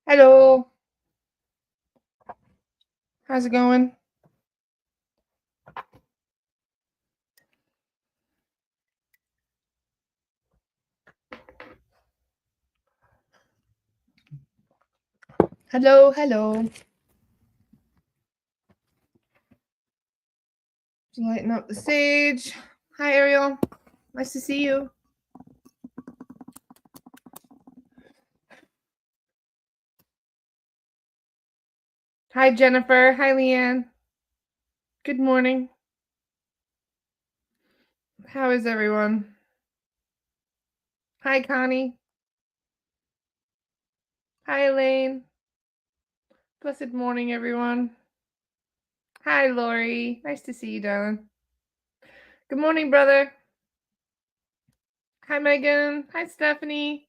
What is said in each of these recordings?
Hello. How's it going? Hello, hello. Just lighten up the stage. Hi, Ariel. Nice to see you. Hi, Jennifer. Hi, Leanne. Good morning. How is everyone? Hi, Connie. Hi, Elaine. Blessed morning, everyone. Hi, Lori. Nice to see you, darling. Good morning, brother. Hi, Megan. Hi, Stephanie.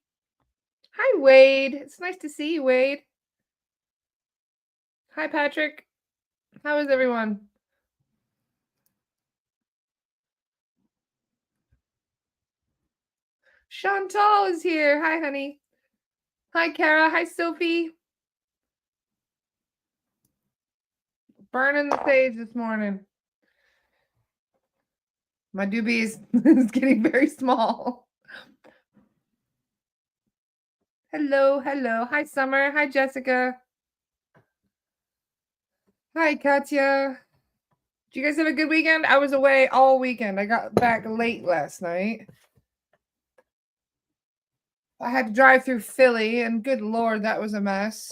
Hi, Wade. It's nice to see you, Wade. Hi, Patrick. How is everyone? Chantal is here. Hi, honey. Hi, Kara. Hi, Sophie. Burning the sage this morning. My doobie is getting very small. Hello, hello. Hi, Summer. Hi, Jessica. Hi, Katya. Did you guys have a good weekend? I was away all weekend. I got back late last night. I had to drive through Philly, and good Lord, that was a mess.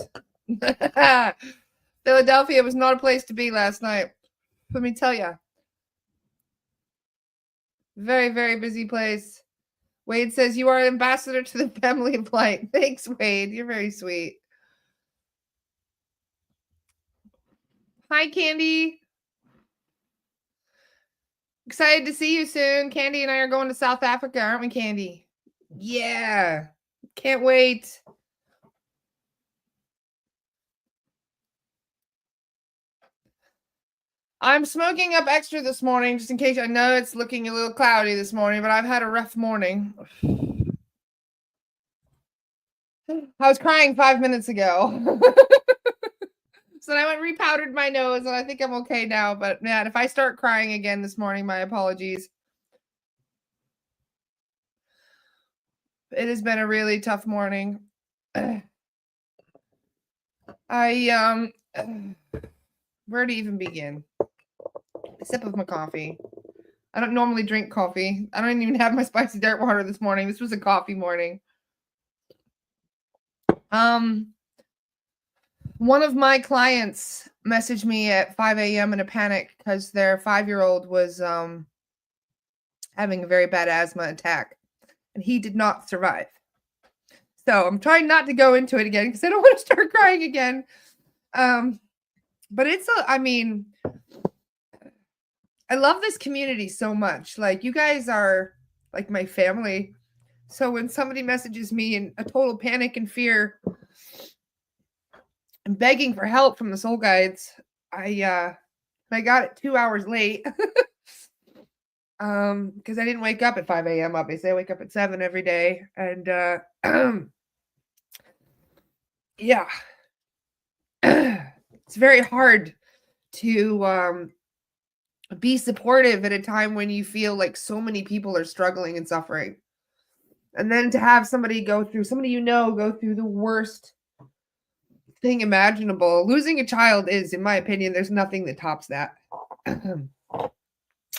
Philadelphia was not a place to be last night. Let me tell you. Very, very busy place. Wade says, you are ambassador to the family of light. Thanks, Wade. You're very sweet. Hi, Candy. Excited to see you soon. Candy and I are going to South Africa, aren't we, Candy? Yeah. Can't wait. I'm smoking up extra this morning just in case. I know it's looking a little cloudy this morning, but I've had a rough morning. I was crying 5 minutes ago. So then I went repowdered my nose, and I think I'm okay now. But man, if I start crying again this morning, my apologies. It has been a really tough morning. I where to even begin? A sip of my coffee. I don't normally drink coffee. I don't even have my spicy dirt water this morning. This was a coffee morning. One of my clients messaged me at 5 a.m. in a panic because their 5-year-old was having a very bad asthma attack, and he did not survive. So I'm trying not to go into it again because I don't want to start crying again. But I mean, I love this community so much. Like, you guys are like my family. So when somebody messages me in a total panic and fear and begging for help from the soul guides, I got it 2 hours late. Because I didn't wake up at 5 a.m. Obviously, I wake up at 7 every day. And yeah. It's very hard to be supportive at a time when you feel like so many people are struggling and suffering. And then to have somebody go through the worst thing imaginable. Losing a child is, in my opinion, there's nothing that tops that.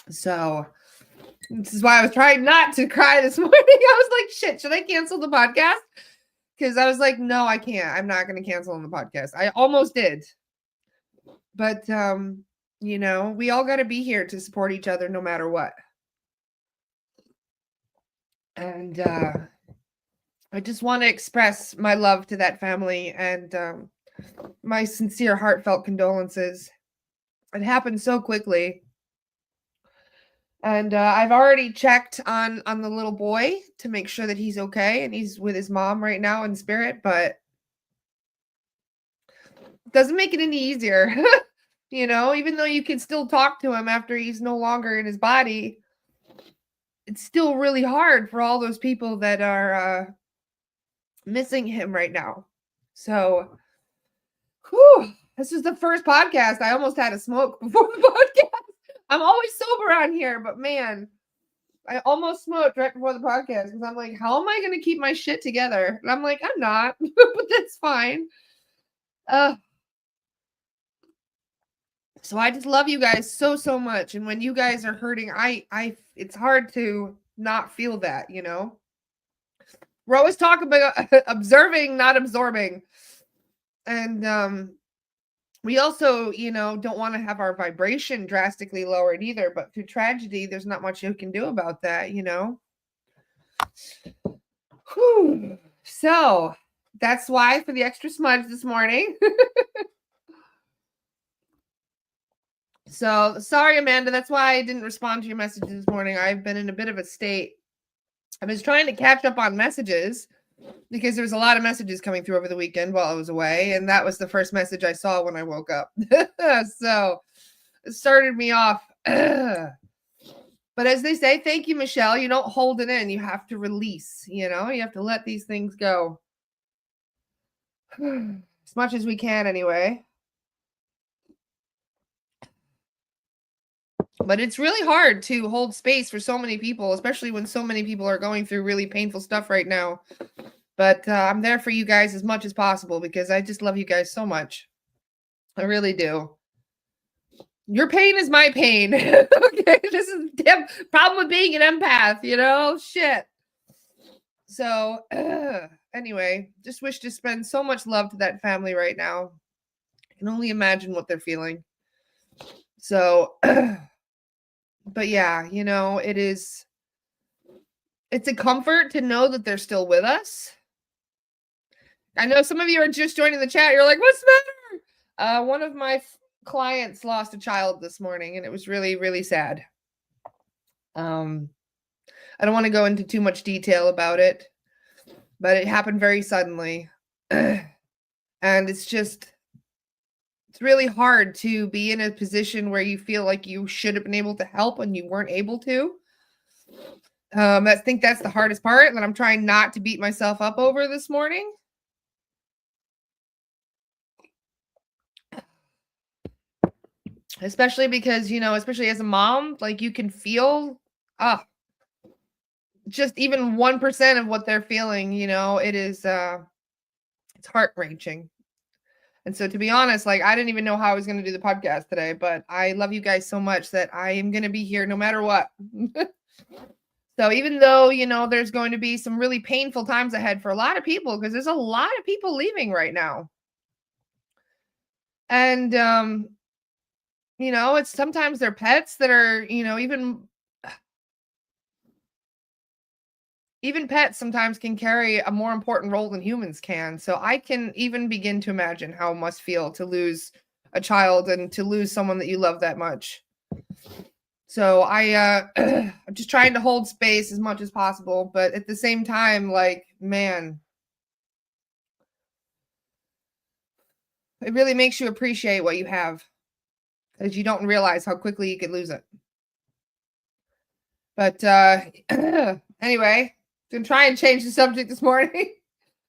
So this is why I was trying not to cry this morning. I was like, shit, should I cancel the podcast? Because I was like, no, I can't. I'm not going to cancel on the podcast. I almost did. But, we all got to be here to support each other no matter what. And I just want to express my love to that family and my sincere, heartfelt condolences. It happened so quickly. And I've already checked on the little boy to make sure that he's okay, and he's with his mom right now in spirit, but it doesn't make it any easier. Even though you can still talk to him after he's no longer in his body, it's still really hard for all those people that are missing him right now. So, whew, this is the first podcast. I almost had a smoke before the podcast. I'm always sober on here, but man, I almost smoked right before the podcast because I'm like, how am I going to keep my shit together? And I'm like, I'm not, but that's fine. So I just love you guys so much. And when you guys are hurting, it's hard to not feel that, you know? We're always talking about observing, not absorbing. And we also, don't want to have our vibration drastically lowered either. But through tragedy, there's not much you can do about that, Whew. So that's why for the extra smudge this morning. So sorry, Amanda. That's why I didn't respond to your messages this morning. I've been in a bit of a state. I was trying to catch up on messages because there was a lot of messages coming through over the weekend while I was away. And that was the first message I saw when I woke up. So it started me off. But as they say, thank you, Michelle. You don't hold it in. You have to release, you have to let these things go. As much as we can anyway. But it's really hard to hold space for so many people, especially when so many people are going through really painful stuff right now. But I'm there for you guys as much as possible because I just love you guys so much. I really do. Your pain is my pain. Okay, this is the damn problem with being an empath, shit. So anyway, just wish to spend so much love to that family right now. I can only imagine what they're feeling. So but yeah, it's a comfort to know that they're still with us. I know some of you are just joining the chat. You're like, what's the matter? One of my clients lost a child this morning, and it was really, really sad. I don't want to go into too much detail about it, but it happened very suddenly. And it's really hard to be in a position where you feel like you should have been able to help and you weren't able to. I think that's the hardest part that I'm trying not to beat myself up over this morning. Especially because, especially as a mom, like you can feel just even 1% of what they're feeling, it is it's heart-wrenching. And so to be honest, like I didn't even know how I was going to do the podcast today, but I love you guys so much that I am going to be here no matter what. So even though, there's going to be some really painful times ahead for a lot of people, because there's a lot of people leaving right now. And, it's sometimes their pets that are, even pets sometimes can carry a more important role than humans can. So I can even begin to imagine how it must feel to lose a child and to lose someone that you love that much. So I'm just trying to hold space as much as possible, but at the same time, like, man, it really makes you appreciate what you have because you don't realize how quickly you could lose it. But anyway, I'm gonna try and change the subject this morning.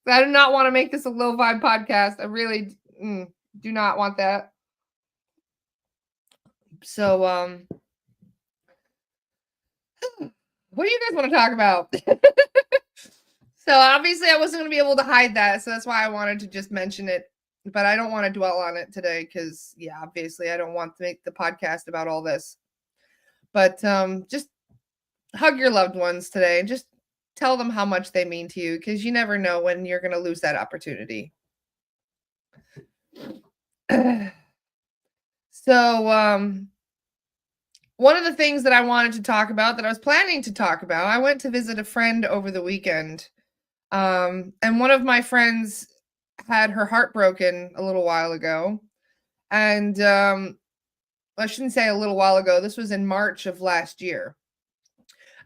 I do not want to make this a low vibe podcast. I really do not want that. So what do you guys want to talk about? So obviously I wasn't going to be able to hide that. So that's why I wanted to just mention it. But I don't want to dwell on it today because, yeah, obviously I don't want to make the podcast about all this. But just hug your loved ones today and just tell them how much they mean to you because you never know when you're going to lose that opportunity. So one of the things that I wanted to talk about that I was planning to talk about, I went to visit a friend over the weekend. And one of my friends had her heart broken a little while ago. And I shouldn't say a little while ago. This was in March of last year.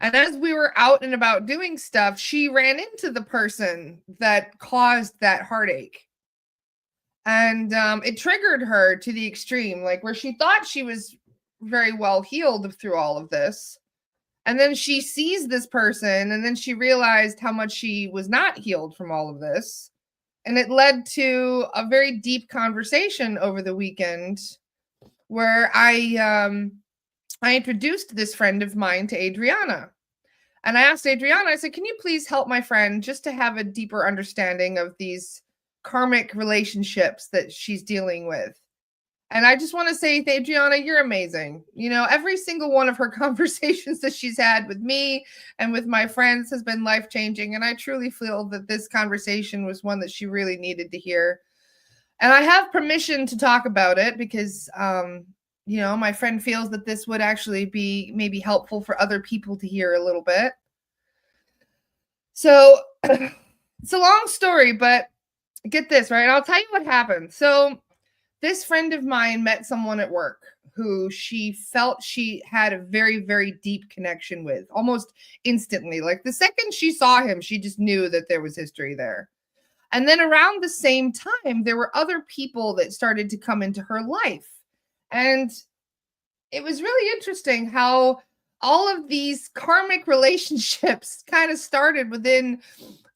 And as we were out and about doing stuff, she ran into the person that caused that heartache. And it triggered her to the extreme, like where she thought she was very well healed through all of this. And then she sees this person and then she realized how much she was not healed from all of this. And it led to a very deep conversation over the weekend where I introduced this friend of mine to Adriana. And I asked Adriana, I said, can you please help my friend just to have a deeper understanding of these karmic relationships that she's dealing with? And I just want to say, Adriana, you're amazing. You know, every single one of her conversations that she's had with me and with my friends has been life changing. And I truly feel that this conversation was one that she really needed to hear. And I have permission to talk about it because, you know, my friend feels that this would actually be maybe helpful for other people to hear a little bit. So it's a long story, but get this, right? I'll tell you what happened. So this friend of mine met someone at work who she felt she had a very, very deep connection with almost instantly. Like the second she saw him, she just knew that there was history there. And then around the same time, there were other people that started to come into her life. And it was really interesting how all of these karmic relationships kind of started within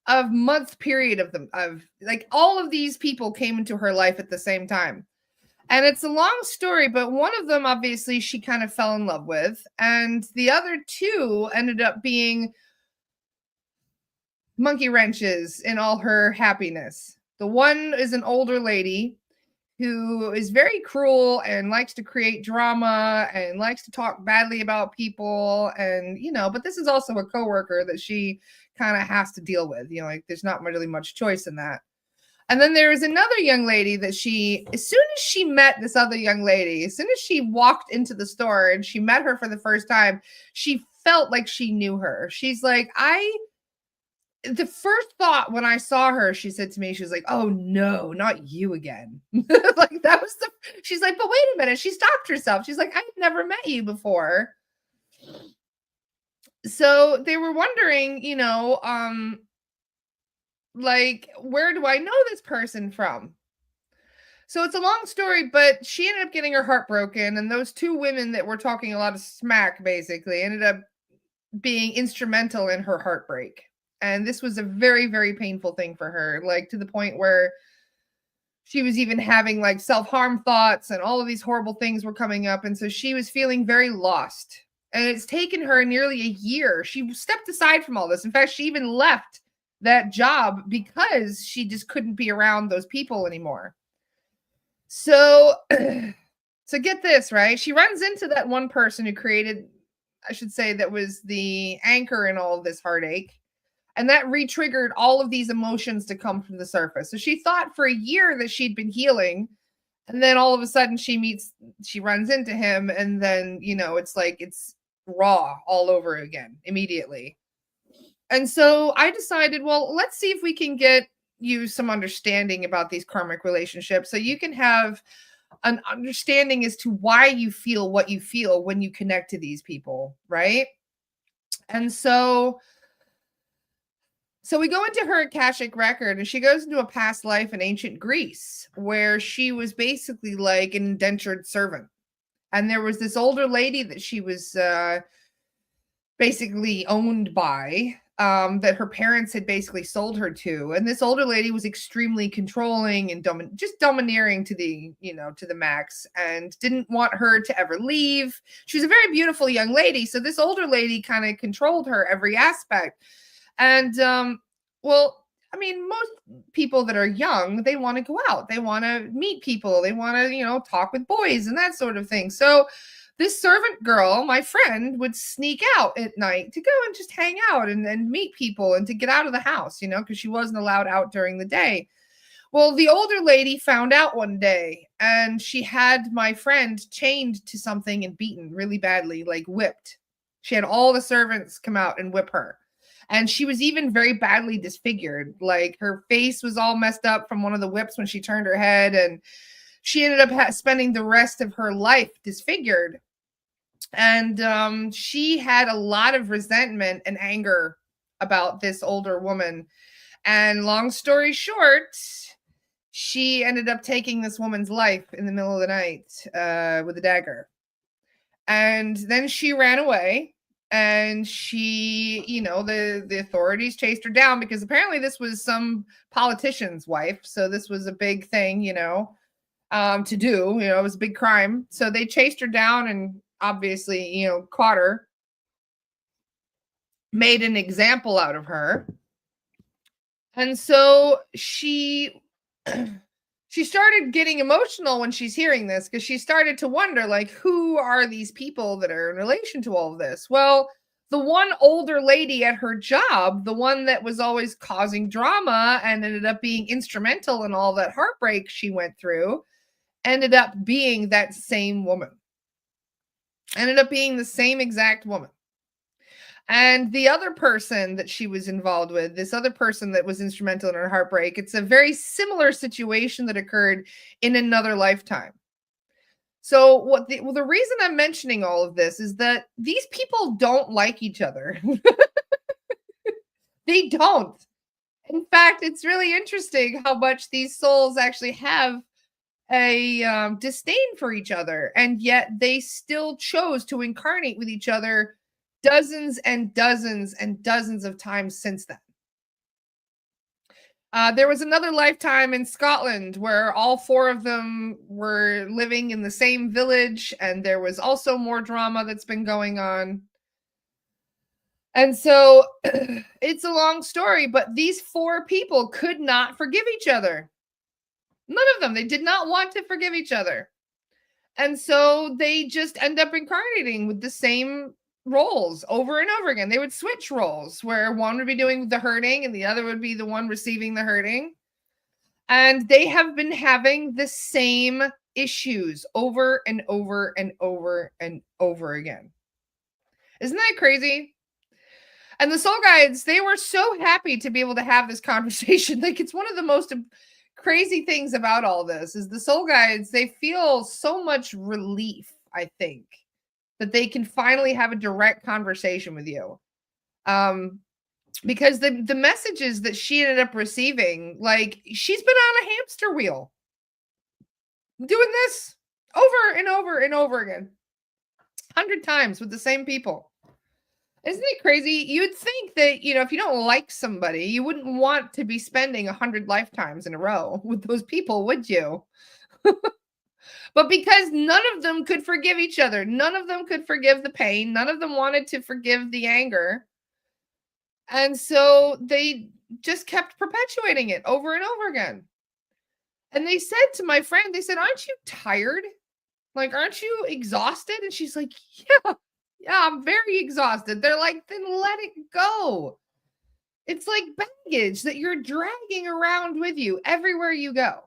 a month period of them, of like all of these people came into her life at the same time. And it's a long story, but one of them, obviously, she kind of fell in love with. And the other two ended up being monkey wrenches in all her happiness. The one is an older lady who is very cruel and likes to create drama and likes to talk badly about people. And, you know, but this is also a coworker that she kind of has to deal with. You know, like there's not really much choice in that. And then there is another young lady that as soon as she met this other young lady, as soon as she walked into the store and she met her for the first time, she felt like she knew her. She's like, the first thought when I saw her, she said to me, she was like, oh no, not you again. Like that was she's like, but wait a minute. She stopped herself. She's like, I've never met you before. So they were wondering, you know, like, where do I know this person from? So it's a long story, but she ended up getting her heart broken. And those two women that were talking a lot of smack basically ended up being instrumental in her heartbreak. And this was a very, very painful thing for her, like to the point where she was even having like self-harm thoughts and all of these horrible things were coming up. And so she was feeling very lost. And it's taken her nearly a year. She stepped aside from all this. In fact, she even left that job because she just couldn't be around those people anymore. So, so get this, right? She runs into that one person who created, I should say, that was the anchor in all of this heartache. And that re-triggered all of these emotions to come from the surface. So she thought for a year that she'd been healing. And then all of a sudden she runs into him. And then, you know, it's like it's raw all over again immediately. And so I decided, well, let's see if we can get you some understanding about these karmic relationships so you can have an understanding as to why you feel what you feel when you connect to these people, right? And so we go into her Akashic record and she goes into a past life in ancient Greece where she was basically like an indentured servant. And there was this older lady that she was basically owned by, that her parents had basically sold her to. And this older lady was extremely controlling and just domineering to the, you know, to the max, and didn't want her to ever leave. She was a very beautiful young lady. So this older lady kind of controlled her every aspect. And, well, I mean, most people that are young, they want to go out, they want to meet people, they want to, you know, talk with boys and that sort of thing. So this servant girl, my friend, would sneak out at night to go and just hang out and meet people and to get out of the house, you know, because she wasn't allowed out during the day. Well, the older lady found out one day and she had my friend chained to something and beaten really badly, like whipped. She had all the servants come out and whip her. And she was even very badly disfigured. Like her face was all messed up from one of the whips when she turned her head. And she ended up spending the rest of her life disfigured. And she had a lot of resentment and anger about this older woman. And long story short, she ended up taking this woman's life in the middle of the night with a dagger. And then she ran away. and she, the authorities chased her down because apparently this was some politician's wife. So this was a big thing, to do. It was a big crime. So they chased her down and obviously, caught her, made an example out of her. And so she she started getting emotional when she's hearing this because she started to wonder, like, who are these people that are in relation to all of this? Well, the one older lady at her job, the one that was always causing drama and ended up being instrumental in all that heartbreak she went through, ended up being that same woman. Ended up being the same exact woman. And the other person that she was involved with, this other person that was instrumental in her heartbreak, it's a very similar situation that occurred in another lifetime. So the reason I'm mentioning all of this is that these people don't like each other. They don't. In fact, it's really interesting how much these souls actually have a disdain for each other, and yet they still chose to incarnate with each other dozens and dozens and dozens of times since then. There was another lifetime in Scotland where all four of them were living in the same village, and there was also more drama that's been going on. And so it's a long story, but these four people could not forgive each other. None of them. They did not want to forgive each other. And so they just end up incarnating with the same roles over and over again. They would switch roles where one would be doing the hurting and the other would be the one receiving the hurting. And they have been having the same issues over and over and over and over again. Isn't that crazy? And the soul guides, they were so happy to be able to have this conversation. Like, it's one of the most crazy things about all this is the soul guides, they feel so much relief, I think, that they can finally have a direct conversation with you. Because the messages that she ended up receiving, like, she's been on a hamster wheel doing this over and over and over again, 100 times with the same people. Isn't it crazy? You'd think that, if you don't like somebody, you wouldn't want to be spending 100 lifetimes in a row with those people, would you? But because none of them could forgive each other, none of them could forgive the pain, none of them wanted to forgive the anger. And so they just kept perpetuating it over and over again. And they said to my friend, they said, "Aren't you tired? Like, aren't you exhausted?" And she's like, "Yeah, I'm very exhausted." They're like, "Then let it go." It's like baggage that you're dragging around with you everywhere you go.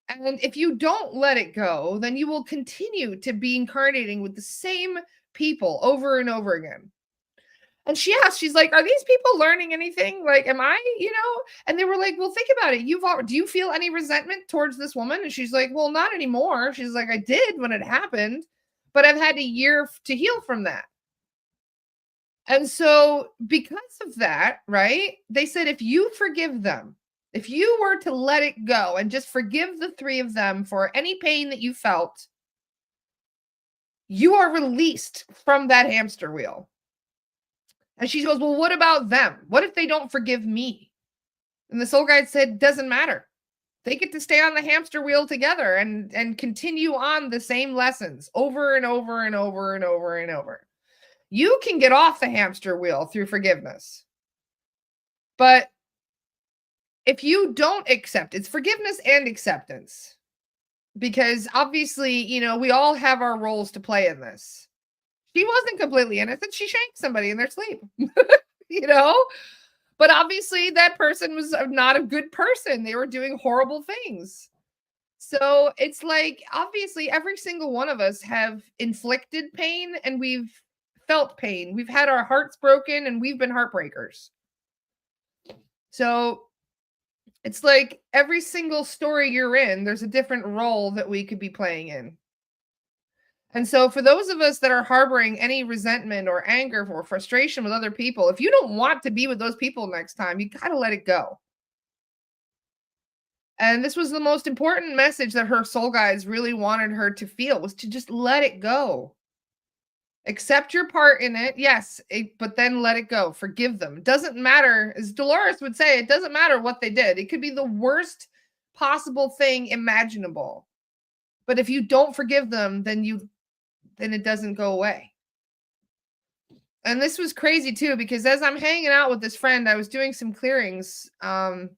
And if you don't let it go, then you will continue to be incarnating with the same people over and over again. And she asked, she's like, "Are these people learning anything? Like, am I, And they were like, "Well, think about it. Do you feel any resentment towards this woman?" And she's like, "Well, not anymore." She's like, "I did when it happened, but I've had a year to heal from that." And so, because of that, right, they said, if you forgive them, if you were to let it go and just forgive the three of them for any pain that you felt, you are released from that hamster wheel. And she goes, "Well, what about them? What if they don't forgive me?" And the soul guide said, "Doesn't matter. They get to stay on the hamster wheel together and continue on the same lessons over and over and over and over and over. You can get off the hamster wheel through forgiveness. But if you don't accept, it's forgiveness and acceptance. Because obviously, we all have our roles to play in this. She wasn't completely innocent. She shanked somebody in their sleep, you know? But obviously, that person was not a good person. They were doing horrible things. So it's like, obviously, every single one of us have inflicted pain and we've felt pain. We've had our hearts broken and we've been heartbreakers. So it's like every single story you're in, there's a different role that we could be playing in. And so for those of us that are harboring any resentment or anger or frustration with other people, if you don't want to be with those people next time, you got to let it go. And this was the most important message that her soul guides really wanted her to feel, was to just let it go. Accept your part in it. Yes, but then let it go. Forgive them. It doesn't matter, as Dolores would say, it doesn't matter what they did. It could be the worst possible thing imaginable. But if you don't forgive them, then it doesn't go away. And this was crazy too, because as I'm hanging out with this friend, I was doing some clearings. And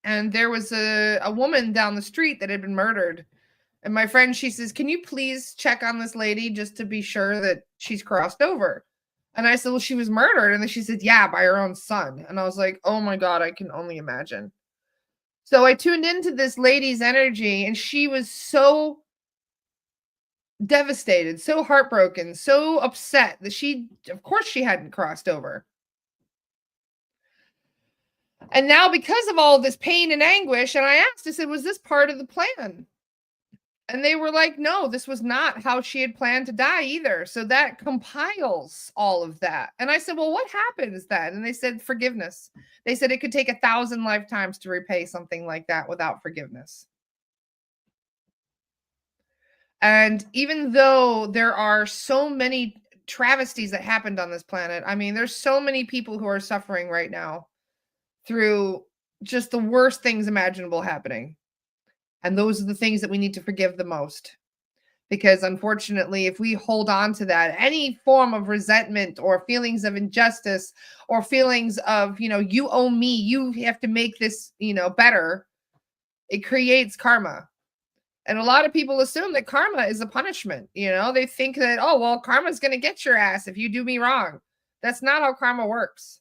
there was a woman down the street that had been murdered. And my friend, she says, "Can you please check on this lady just to be sure that she's crossed over?" And I said, "Well, she was murdered." And then she said, "Yeah, by her own son." And I was like, "Oh my God, I can only imagine." So I tuned into this lady's energy, and she was so devastated, so heartbroken, so upset that of course, she hadn't crossed over. And now, because of all this pain and anguish, and I asked, I said, "Was this part of the plan?" And they were like, "No, this was not how she had planned to die either." So that compiles all of that. And I said, "Well, what happens then?" And they said, "Forgiveness." They said it could take 1,000 lifetimes to repay something like that without forgiveness. And even though there are so many travesties that happened on this planet, I mean, there's so many people who are suffering right now through just the worst things imaginable happening. And those are the things that we need to forgive the most. Because unfortunately, if we hold on to that, any form of resentment or feelings of injustice or feelings of, you owe me, you have to make this, better, it creates karma. And a lot of people assume that karma is a punishment. They think that, oh, well, karma's going to get your ass if you do me wrong. That's not how karma works.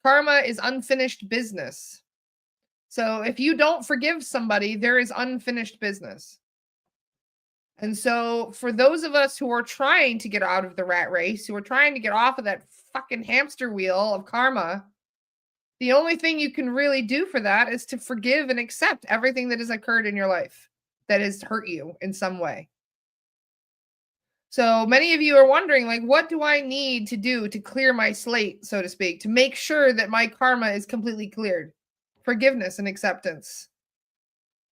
Karma is unfinished business. So if you don't forgive somebody, there is unfinished business. And so for those of us who are trying to get out of the rat race, who are trying to get off of that fucking hamster wheel of karma, the only thing you can really do for that is to forgive and accept everything that has occurred in your life that has hurt you in some way. So many of you are wondering, like, what do I need to do to clear my slate, so to speak, to make sure that my karma is completely cleared? Forgiveness and acceptance.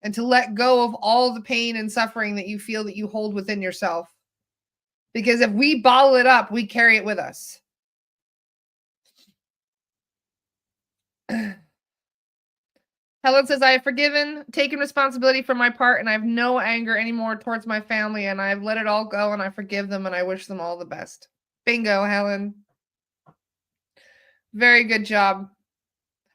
And to let go of all the pain and suffering that you feel that you hold within yourself. Because if we bottle it up, we carry it with us. Helen says, "I have forgiven, taken responsibility for my part, and I have no anger anymore towards my family, and I've let it all go, and I forgive them, and I wish them all the best." Bingo, Helen. Very good job.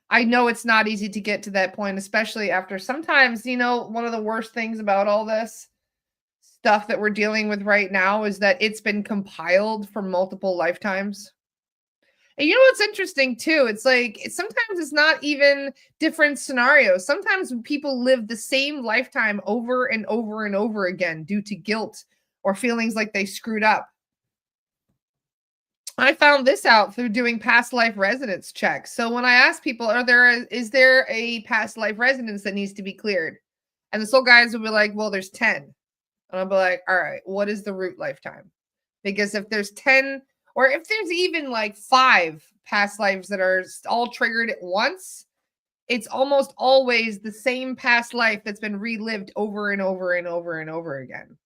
I know it's not easy to get to that point, especially after sometimes, one of the worst things about all this stuff that we're dealing with right now is that it's been compiled for multiple lifetimes. And what's interesting too? It's like sometimes it's not even different scenarios. Sometimes people live the same lifetime over and over and over again due to guilt or feelings like they screwed up. I found this out through doing past life resonance checks. So when I ask people, is there a past life resonance that needs to be cleared? And the soul guides will be like, "Well, there's 10. And I'll be like, "All right, what is the root lifetime?" Because if there's 10, or if there's even like 5 past lives that are all triggered at once, it's almost always the same past life that's been relived over and over and over and over again.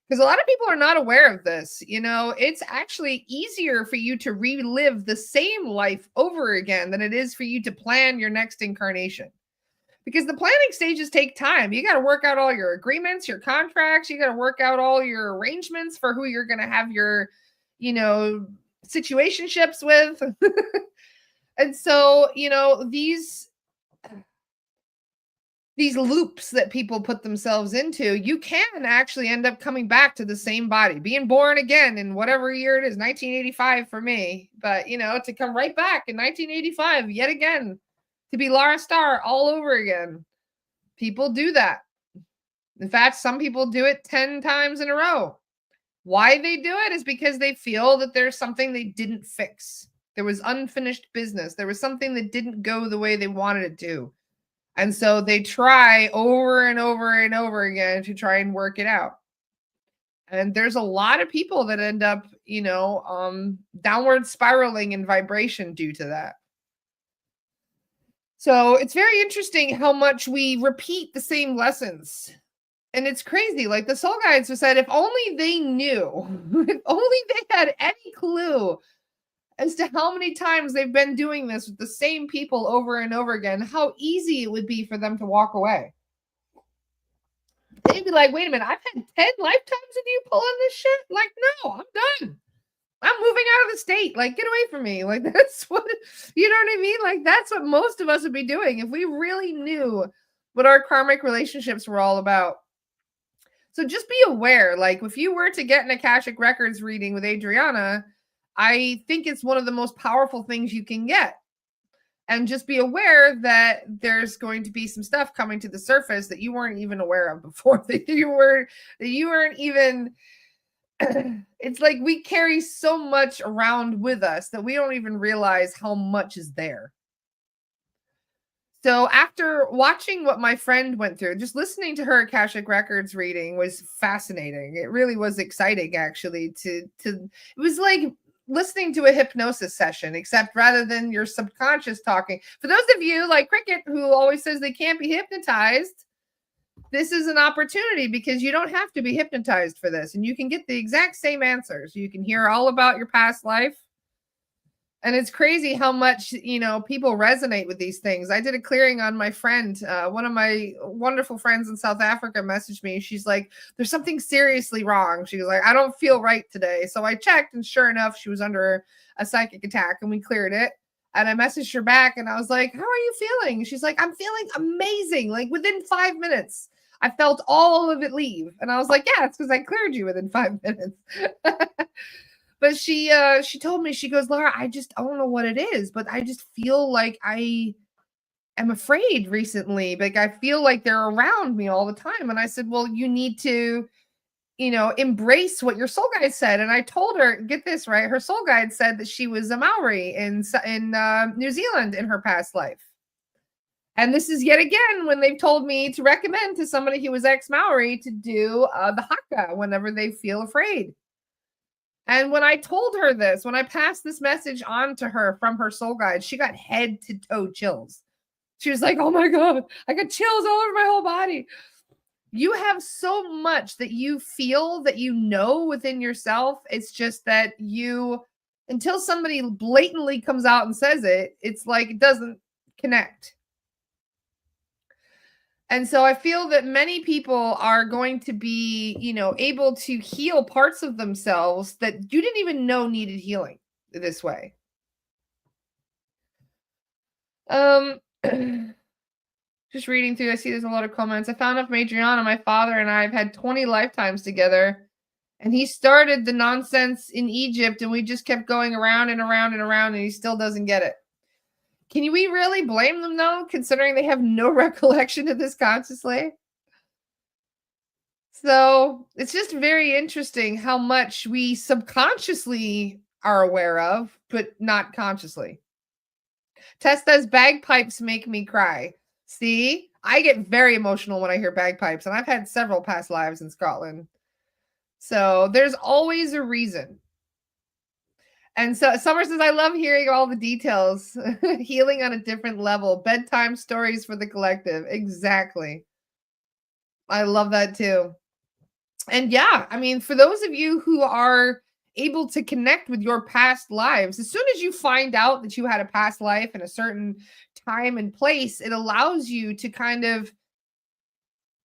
Because a lot of people are not aware of this. It's actually easier for you to relive the same life over again than it is for you to plan your next incarnation. Because the planning stages take time. You got to work out all your agreements, your contracts. You got to work out all your arrangements for who you're going to have your, situationships with. And so, these loops that people put themselves into, you can actually end up coming back to the same body, being born again in whatever year it is, 1985 for me. But, to come right back in 1985 yet again, to be Lara Starr all over again. People do that. In fact, some people do it 10 times in a row. Why they do it is because they feel that there's something they didn't fix. There was unfinished business. There was something that didn't go the way they wanted it to. And so they try over and over and over again to try and work it out. And there's a lot of people that end up, downward spiraling in vibration due to that. So it's very interesting how much we repeat the same lessons And it's crazy. Like the soul guides just said, if only they knew, if only they had any clue as to how many times they've been doing this with the same people over and over again, how easy it would be for them to walk away. They'd be like, wait a minute, I've had 10 lifetimes of you pulling this shit? Like, no, I'm done. I'm moving out of the state. Like, get away from me. Like, that's what, you know what I mean? Like, that's what most of us would be doing if we really knew what our karmic relationships were all about. So just be aware, like, if you were to get an Akashic Records reading with Adriana, I think it's one of the most powerful things you can get. And just be aware that there's going to be some stuff coming to the surface that you weren't even aware of before, that you weren't even it's like we carry so much around with us that we don't even realize how much is there. So after watching what my friend went through, just listening to her Akashic Records reading was fascinating. It really was exciting, actually. It was like listening to a hypnosis session, except rather than your subconscious talking. For those of you like Cricket who always says they can't be hypnotized, this is an opportunity because you don't have to be hypnotized for this, and you can get the exact same answers. You can hear all about your past life. And it's crazy how much, people resonate with these things. I did a clearing on my friend. One of my wonderful friends in South Africa messaged me. She's like, there's something seriously wrong. She was like, I don't feel right today. So I checked, and sure enough, she was under a psychic attack, and we cleared it. And I messaged her back, and I was like, how are you feeling? She's like, I'm feeling amazing. Like within 5 minutes, I felt all of it leave. And I was like, yeah, it's because I cleared you within 5 minutes. But she told me, she goes, Laura, I don't know what it is, but I just feel like I am afraid recently. Like I feel like they're around me all the time. And I said, well, you need to, embrace what your soul guide said. And I told her, get this right. Her soul guide said that she was a Maori in New Zealand in her past life. And this is yet again when they've told me to recommend to somebody who was ex-Maori to do the haka whenever they feel afraid. And when I told her this, when I passed this message on to her from her soul guide, she got head to toe chills. She was like, oh my God, I got chills all over my whole body. You have so much that you feel, that you know within yourself. It's just that until somebody blatantly comes out and says it, it's like it doesn't connect. And so I feel that many people are going to be, able to heal parts of themselves that you didn't even know needed healing this way. Just reading through, I see there's a lot of comments. I found out from Adriana, my father and I have had 20 lifetimes together, and he started the nonsense in Egypt, and we just kept going around and around and around, and he still doesn't get it. Can we really blame them, though, considering they have no recollection of this consciously? So it's just very interesting how much we subconsciously are aware of, but not consciously. Tess says bagpipes make me cry. See, I get very emotional when I hear bagpipes, and I've had several past lives in Scotland. So there's always a reason. And so Summer says, I love hearing all the details. Healing on a different level. Bedtime stories for the collective. Exactly. I love that too. And yeah, I mean, for those of you who are able to connect with your past lives, as soon as you find out that you had a past life in a certain time and place, it allows you to kind of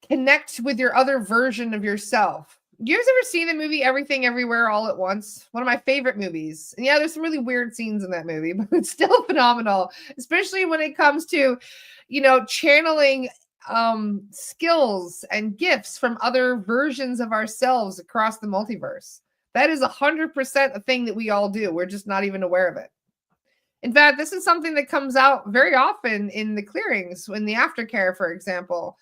connect with your other version of yourself. You guys ever seen the movie Everything Everywhere All at Once? One of my favorite movies. And yeah, there's some really weird scenes in that movie, but it's still phenomenal, especially when it comes to, channeling skills and gifts from other versions of ourselves across the multiverse. That is 100% a thing that we all do. We're just not even aware of it. In fact, this is something that comes out very often in the clearings, in the aftercare, for example.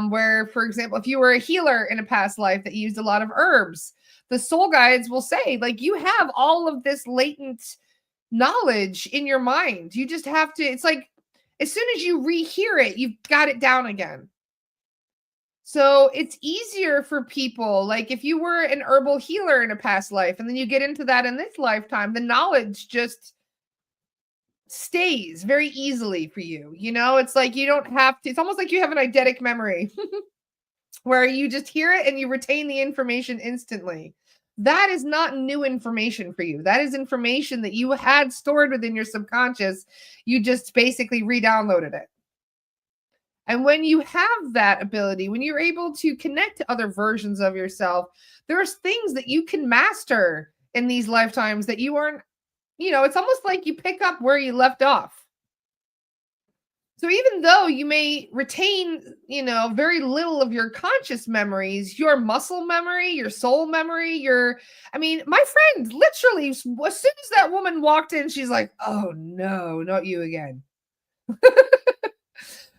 Where, for example, if you were a healer in a past life that used a lot of herbs, the soul guides will say, like, you have all of this latent knowledge in your mind. You just have to, it's like, as soon as you rehear it, you've got it down again. So it's easier for people, like if you were an herbal healer in a past life and then you get into that in this lifetime, the knowledge just stays very easily for you. It's like you don't have to, it's almost like you have an eidetic memory. where you just hear it and you retain the information instantly. That is not new information for you. That is information that you had stored within your subconscious. You just basically re-downloaded it. And when you have that ability, when you're able to connect to other versions of yourself, there's things that you can master in these lifetimes that you aren't, it's almost like you pick up where you left off. So even though you may retain, very little of your conscious memories, your muscle memory, your soul memory, my friend, literally, as soon as that woman walked in, she's like, oh no, not you again.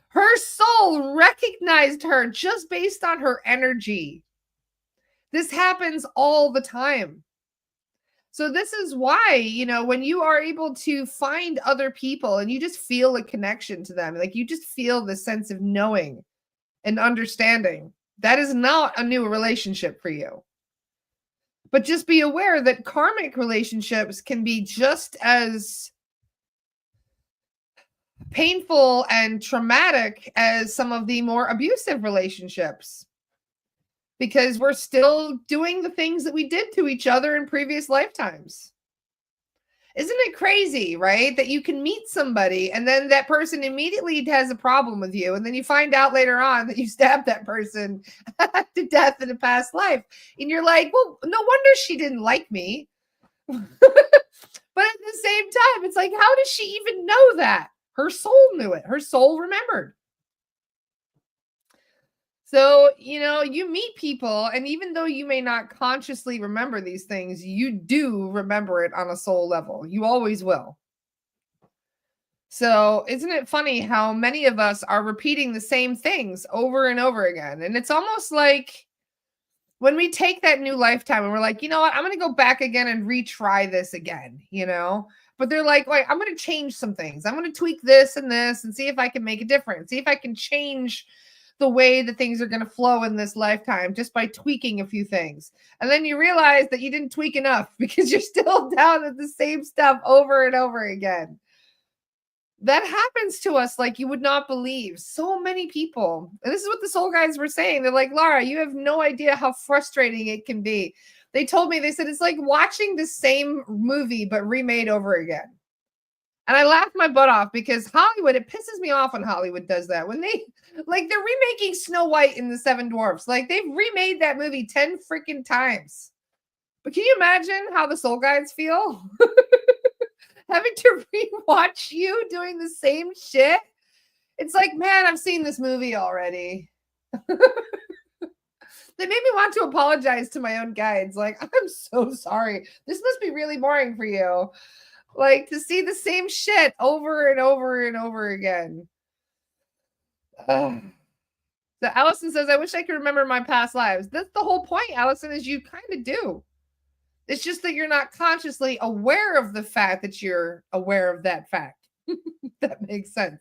Her soul recognized her just based on her energy. This happens all the time. So this is why, when you are able to find other people and you just feel a connection to them, like you just feel the sense of knowing and understanding, that is not a new relationship for you. But just be aware that karmic relationships can be just as painful and traumatic as some of the more abusive relationships, because we're still doing the things that we did to each other in previous lifetimes. Isn't it crazy, right? That you can meet somebody and then that person immediately has a problem with you. And then you find out later on that you stabbed that person to death in a past life. And you're like, well, no wonder she didn't like me. But at the same time, it's like, how does she even know that? Her soul knew it. Her soul remembered. So, you meet people, and even though you may not consciously remember these things, you do remember it on a soul level. You always will. So, isn't it funny how many of us are repeating the same things over and over again? And it's almost like when we take that new lifetime and we're like, you know what, I'm going to go back again and retry this again, But they're like, wait, I'm going to change some things. I'm going to tweak this and see if I can make a difference. See if I can change the way that things are going to flow in this lifetime just by tweaking a few things. And then you realize that you didn't tweak enough because you're still down at the same stuff over and over again. That happens to us like you would not believe. So many people. And this is what the soul guides were saying. They're like, Laura, you have no idea how frustrating it can be. They told me, they said, it's like watching the same movie but remade over again. And I laughed my butt off because Hollywood, it pisses me off when Hollywood does that. When they're remaking Snow White and the Seven Dwarfs. Like, they've remade that movie 10 freaking times. But can you imagine how the soul guides feel? Having to rewatch you doing the same shit. It's like, man, I've seen this movie already. They made me want to apologize to my own guides. Like, I'm so sorry. This must be really boring for you. Like, to see the same shit over and over and over again. So Allison says, I wish I could remember my past lives. That's the whole point, Allison, is you kind of do. It's just that you're not consciously aware of the fact that you're aware of that fact. That makes sense.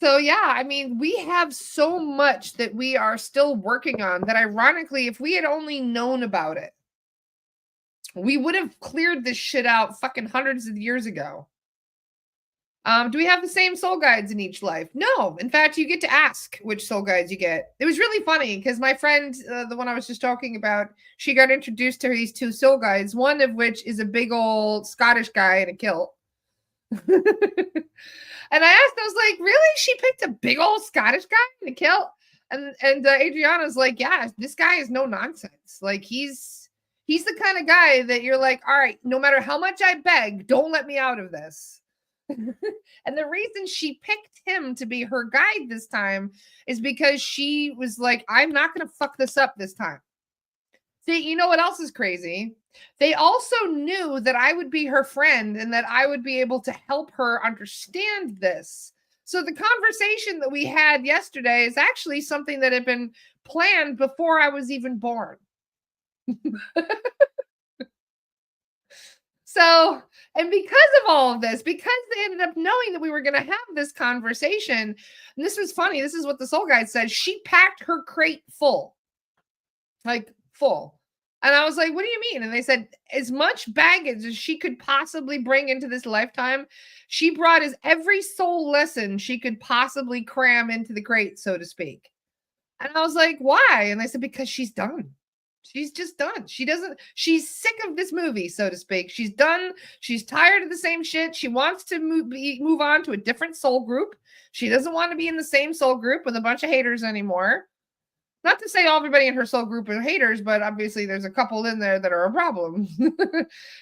So yeah, we have so much that we are still working on that, ironically, if we had only known about it, we would have cleared this shit out fucking hundreds of years ago. Do we have the same soul guides in each life? No. In fact, you get to ask which soul guides you get. It was really funny because my friend, the one I was just talking about, she got introduced to these two soul guides, one of which is a big old Scottish guy in a kilt. And I asked, I was like, really? She picked a big old Scottish guy in a kilt? And Adriana's like, yeah, this guy is no nonsense. Like, he's the kind of guy that you're like, all right, no matter how much I beg, don't let me out of this. And the reason she picked him to be her guide this time is because she was like, I'm not going to fuck this up this time. See, you know what else is crazy? They also knew that I would be her friend and that I would be able to help her understand this. So the conversation that we had yesterday is actually something that had been planned before I was even born. So, and because of all of this, because they ended up knowing that we were going to have this conversation, and this was funny, this is what the soul guide said, she packed her crate full. Like, full. And I was like, what do you mean? And they said, as much baggage as she could possibly bring into this lifetime, she brought as every soul lesson she could possibly cram into the crate, so to speak. And I was like, "Why?" And they said, "Because she's done. She's just done. She's sick of this movie, so to speak. She's done. She's tired of the same shit. She wants to move on to a different soul group. She doesn't want to be in the same soul group with a bunch of haters anymore. Not to say everybody in her soul group are haters, but obviously there's a couple in there that are a problem."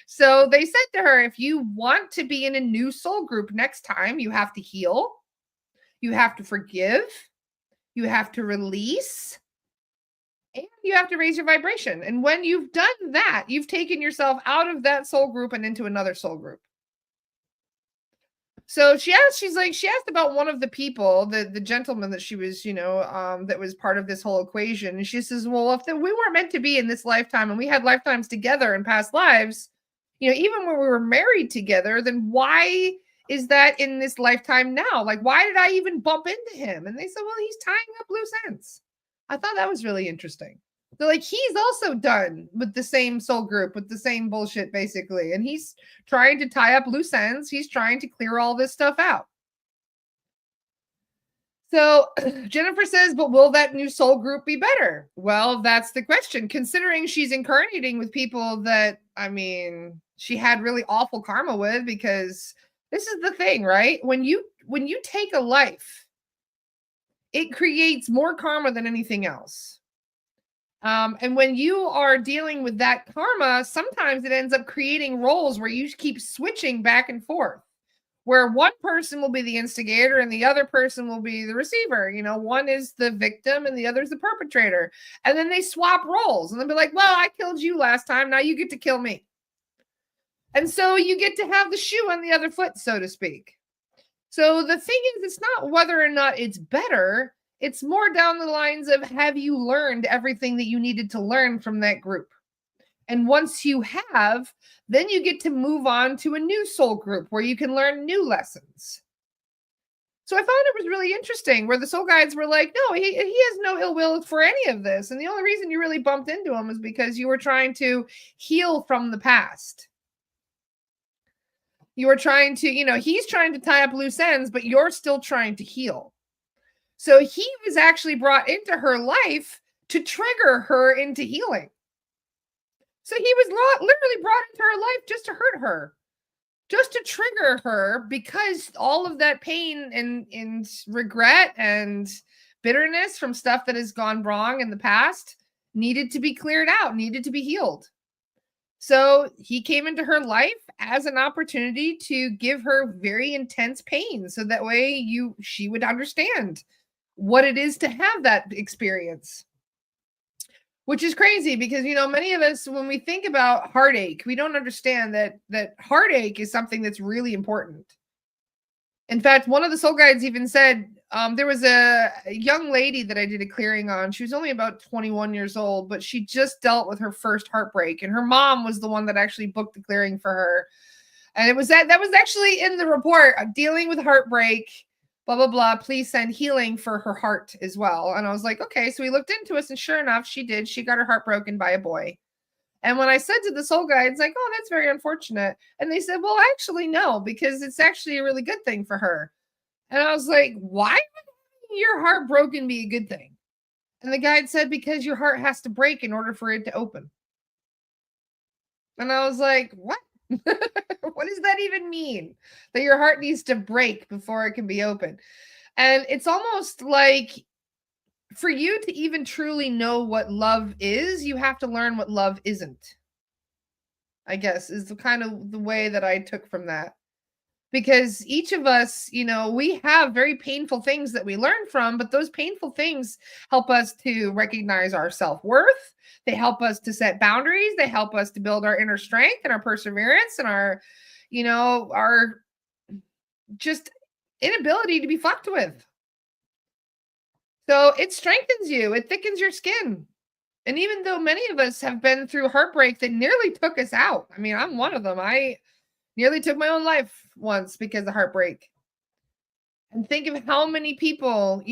So they said to her, "If you want to be in a new soul group next time, you have to heal, you have to forgive, you have to release, and you have to raise your vibration. And when you've done that, you've taken yourself out of that soul group and into another soul group." So she asked about one of the people, the gentleman that she was, that was part of this whole equation. And she says, "Well, if we weren't meant to be in this lifetime and we had lifetimes together in past lives, even when we were married together, then why is that in this lifetime now? Like, why did I even bump into him?" And they said, "Well, he's tying up loose ends." I thought that was really interesting. They're like, he's also done with the same soul group, with the same bullshit, basically. And he's trying to tie up loose ends. He's trying to clear all this stuff out. So Jennifer says, "But will that new soul group be better?" Well, that's the question. Considering she's incarnating with people that, I mean, she had really awful karma with, because this is the thing, right? When you take a life, it creates more karma than anything else. And when you are dealing with that karma, sometimes it ends up creating roles where you keep switching back and forth, where one person will be the instigator and the other person will be the receiver. One is the victim and the other is the perpetrator. And then they swap roles and they'll be like, "Well, I killed you last time. Now you get to kill me." And so you get to have the shoe on the other foot, so to speak. So the thing is, it's not whether or not it's better. It's more down the lines of, have you learned everything that you needed to learn from that group? And once you have, then you get to move on to a new soul group where you can learn new lessons. So I found it was really interesting where the soul guides were like, "No, he has no ill will for any of this. And the only reason you really bumped into him is because you were trying to heal from the past. You were trying to, he's trying to tie up loose ends, but you're still trying to heal." So he was actually brought into her life to trigger her into healing. So he was literally brought into her life just to hurt her, just to trigger her, because all of that pain and regret and bitterness from stuff that has gone wrong in the past needed to be cleared out, needed to be healed. So he came into her life as an opportunity to give her very intense pain, so that way she would understand what it is to have that experience. Which is crazy because, many of us, when we think about heartache, we don't understand that heartache is something that's really important. In fact, one of the soul guides even said, there was a young lady that I did a clearing on. She was only about 21 years old, but she just dealt with her first heartbreak. And her mom was the one that actually booked the clearing for her. And it was that was actually in the report, dealing with heartbreak, blah, blah, blah. Please send healing for her heart as well. And I was like, okay. So we looked into us, and sure enough, she did. She got her heart broken by a boy. And when I said to the soul guides, like, "Oh, that's very unfortunate." And they said, "Well, actually, no, because it's actually a really good thing for her." And I was like, "Why would your heart broken be a good thing?" And the guide said, "Because your heart has to break in order for it to open." And I was like, "What?" What does that even mean? That your heart needs to break before it can be open? And it's almost like, for you to even truly know what love is, you have to learn what love isn't, I guess, is the kind of the way that I took from that. Because each of us, we have very painful things that we learn from, but those painful things help us to recognize our self-worth. They help us to set boundaries. They help us to build our inner strength and our perseverance and our just inability to be fucked with. So it strengthens you. It thickens your skin. And even though many of us have been through heartbreak that nearly took us out. I mean, I'm one of them. I nearly took my own life once because of heartbreak. And think of how many people,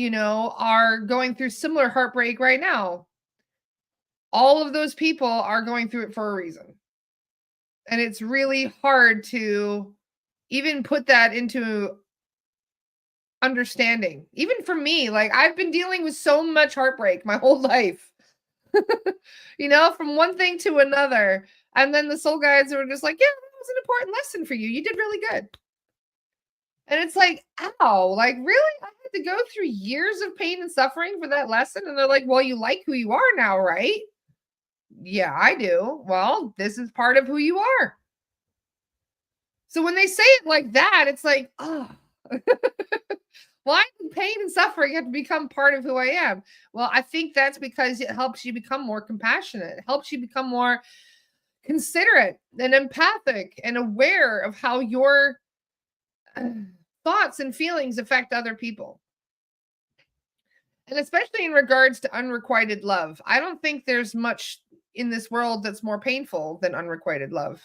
are going through similar heartbreak right now. All of those people are going through it for a reason. And it's really hard to even put that into understanding. Even for me, like I've been dealing with so much heartbreak my whole life, from one thing to another. And then the soul guides were just like, yeah, that was an important lesson for you. You did really good. And it's like, ow, like really? I had to go through years of pain and suffering for that lesson. And they're like, well, you like who you are now, right? Yeah, I do. Well, this is part of who you are. So when they say it like that, it's like, oh, why did pain and suffering have to become part of who I am? Well, I think that's because it helps you become more compassionate. It helps you become more considerate and empathic and aware of how your thoughts and feelings affect other people. And especially in regards to unrequited love. I don't think there's much in this world that's more painful than unrequited love.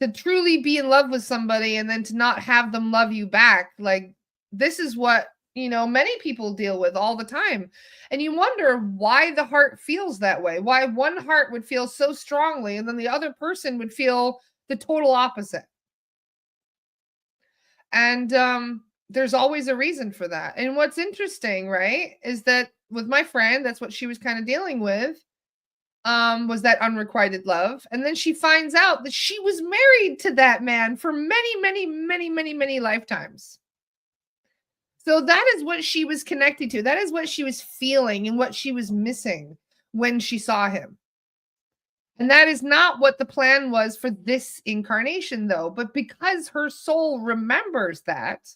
To truly be in love with somebody and then to not have them love you back, like this is what, many people deal with all the time. And you wonder why the heart feels that way, why one heart would feel so strongly and then the other person would feel the total opposite. And there's always a reason for that. And what's interesting, right, is that with my friend, that's what she was kind of dealing with, was that unrequited love. And then she finds out that she was married to that man for many, many, many, many, many lifetimes. So that is what she was connected to. That is what she was feeling and what she was missing when she saw him. And that is not what the plan was for this incarnation, though. But because her soul remembers that,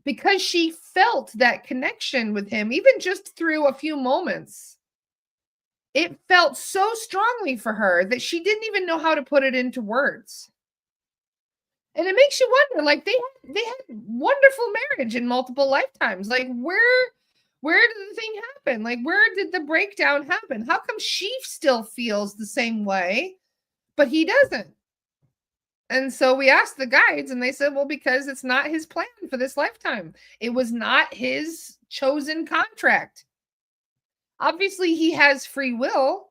because she felt that connection with him, even just through a few moments, it felt so strongly for her that she didn't even know how to put it into words. And it makes you wonder, like they had wonderful marriage in multiple lifetimes. Like where did the thing happen? Like where did the breakdown happen? How come she still feels the same way, but he doesn't? And so we asked the guides and they said, well, because it's not his plan for this lifetime. It was not his chosen contract. Obviously, he has free will.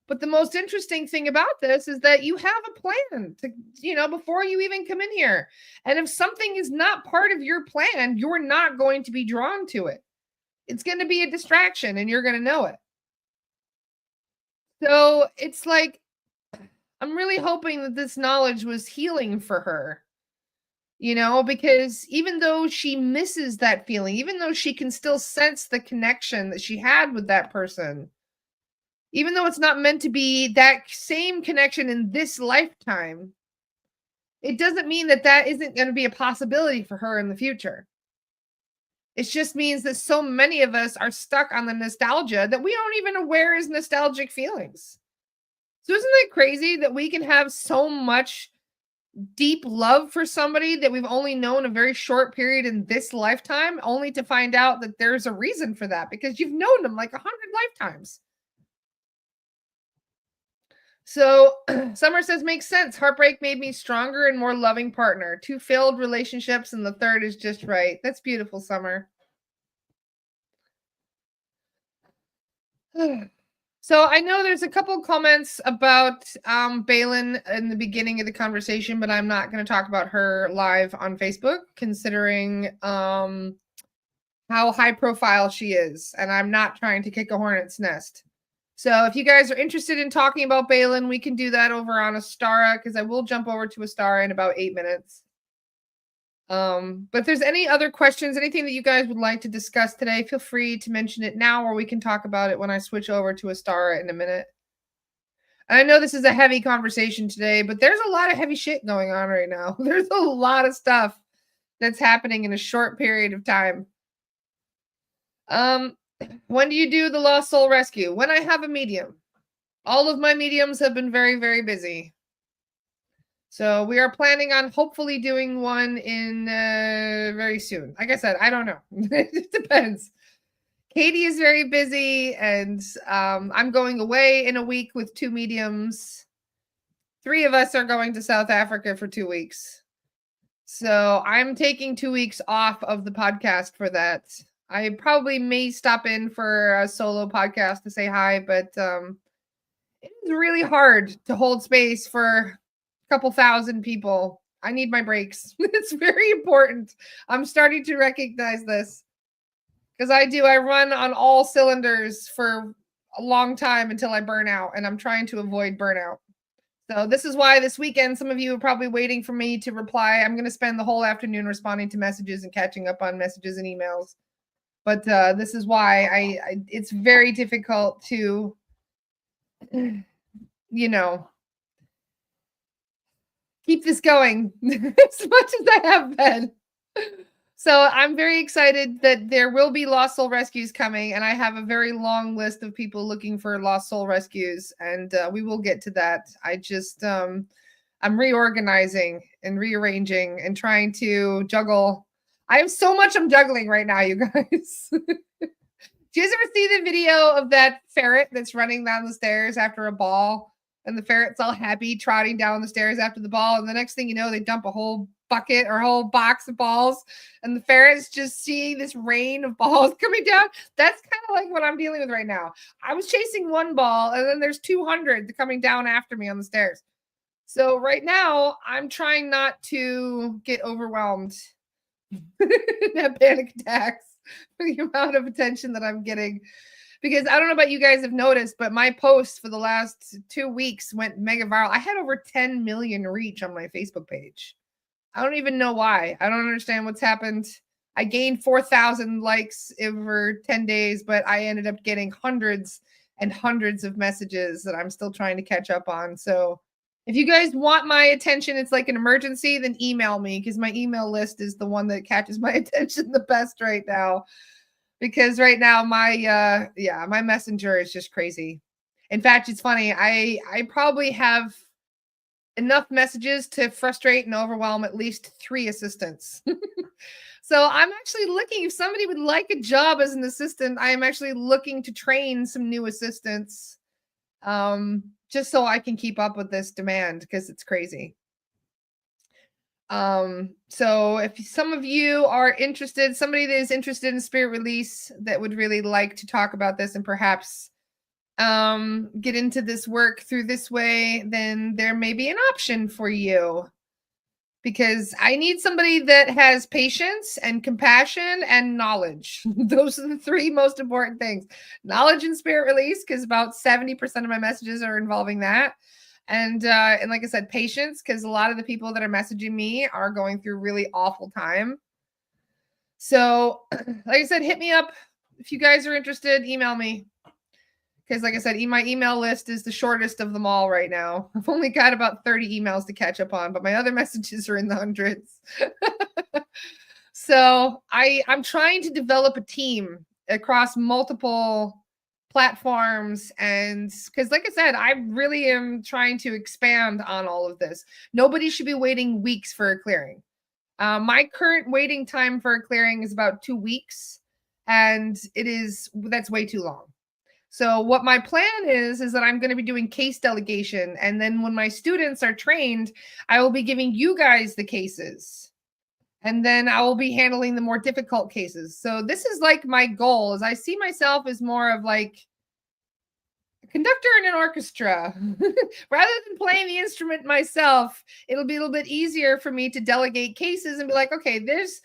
But the most interesting thing about this is that you have a plan to, before you even come in here. And if something is not part of your plan, you're not going to be drawn to it. It's going to be a distraction and you're going to know it. So it's like, I'm really hoping that this knowledge was healing for her, because even though she misses that feeling, even though she can still sense the connection that she had with that person, even though it's not meant to be that same connection in this lifetime, it doesn't mean that that isn't going to be a possibility for her in the future. It just means that so many of us are stuck on the nostalgia that we aren't even aware is nostalgic feelings. So isn't that crazy that we can have so much deep love for somebody that we've only known a very short period in this lifetime, only to find out that there's a reason for that because you've known them like 100 lifetimes. So Summer says, makes sense. Heartbreak made me stronger and more loving partner. 2 failed relationships and the third is just right. That's beautiful, Summer. So I know there's a couple comments about Balin in the beginning of the conversation, but I'm not going to talk about her live on Facebook, considering how high profile she is. And I'm not trying to kick a hornet's nest. So if you guys are interested in talking about Balin, we can do that over on Astara, because I will jump over to Astara in about 8 minutes. But if there's any other questions, anything that you guys would like to discuss today, feel free to mention it now, or we can talk about it when I switch over to Astara in a minute. And I know this is a heavy conversation today, but there's a lot of heavy shit going on right now. There's a lot of stuff that's happening in a short period of time. When do you do the Lost Soul Rescue? When I have a medium. All of my mediums have been very, very busy. So we are planning on hopefully doing one in very soon. Like I said, I don't know. It depends. Katie is very busy, and I'm going away in a week with 2 mediums. 3 of us are going to South Africa for 2 weeks. So I'm taking 2 weeks off of the podcast for that. I probably may stop in for a solo podcast to say hi, but it's really hard to hold space for a couple thousand people I need my breaks. It's very important. I'm starting to recognize this because I run on all cylinders for a long time until I burn out, and I'm trying to avoid burnout. So this is why this weekend, some of you are probably waiting for me to reply. I'm going to spend the whole afternoon responding to messages and catching up on messages and emails. But this is why it's very difficult to, you know, keep this going as much as I have been. So I'm very excited that there will be lost soul rescues coming, and I have a very long list of people looking for lost soul rescues, and we will get to that. I just I'm reorganizing and rearranging and trying to juggle. I have so much I'm juggling right now, you guys. Do you guys ever see the video of that ferret that's running down the stairs after a ball? And the ferret's all happy trotting down the stairs after the ball. And the next thing you know, they dump a whole bucket or a whole box of balls. And the ferret's just seeing this rain of balls coming down. That's kind of like what I'm dealing with right now. I was chasing one ball, and then there's 200 coming down after me on the stairs. So right now, I'm trying not to get overwhelmed and have panic attacks for the amount of attention that I'm getting. Because I don't know about you guys have noticed, but my posts for the last 2 weeks went mega viral. I had over 10 million reach on my Facebook page. I don't even know why. I don't understand what's happened. I gained 4,000 likes over 10 days, but I ended up getting hundreds and hundreds of messages that I'm still trying to catch up on. So if you guys want my attention, it's like an emergency, then email me, because my email list is the one that catches my attention the best right now. Because right now my my messenger is just crazy. In fact, it's funny. I probably have enough messages to frustrate and overwhelm at least 3 assistants. So I'm actually looking, if somebody would like a job as an assistant, I am actually looking to train some new assistants. Just so I can keep up with this demand, because it's crazy. So if some of you are interested, somebody that is interested in spirit release that would really like to talk about this and perhaps get into this work through this way, then there may be an option for you. Because I need somebody that has patience and compassion and knowledge. Those are the 3 most important things. Knowledge and spirit release, because about 70% of my messages are involving that. And like I said, patience, because a lot of the people that are messaging me are going through really awful time. So, like I said, hit me up if you guys are interested. Email me, because like I said, my email list is the shortest of them all right now. I've only got about 30 emails to catch up on, but my other messages are in the hundreds. So I'm trying to develop a team across multiple platforms, and because like I said, I really am trying to expand on all of this. Nobody should be waiting weeks for a clearing. My current waiting time for a clearing is about 2 weeks, and that's way too long. So what my plan is that I'm going to be doing case delegation, and then when my students are trained, I will be giving you guys the cases. And then I will be handling the more difficult cases. So this is like my goal, is I see myself as more of like a conductor in an orchestra. Rather than playing the instrument myself, it'll be a little bit easier for me to delegate cases and be like, okay, this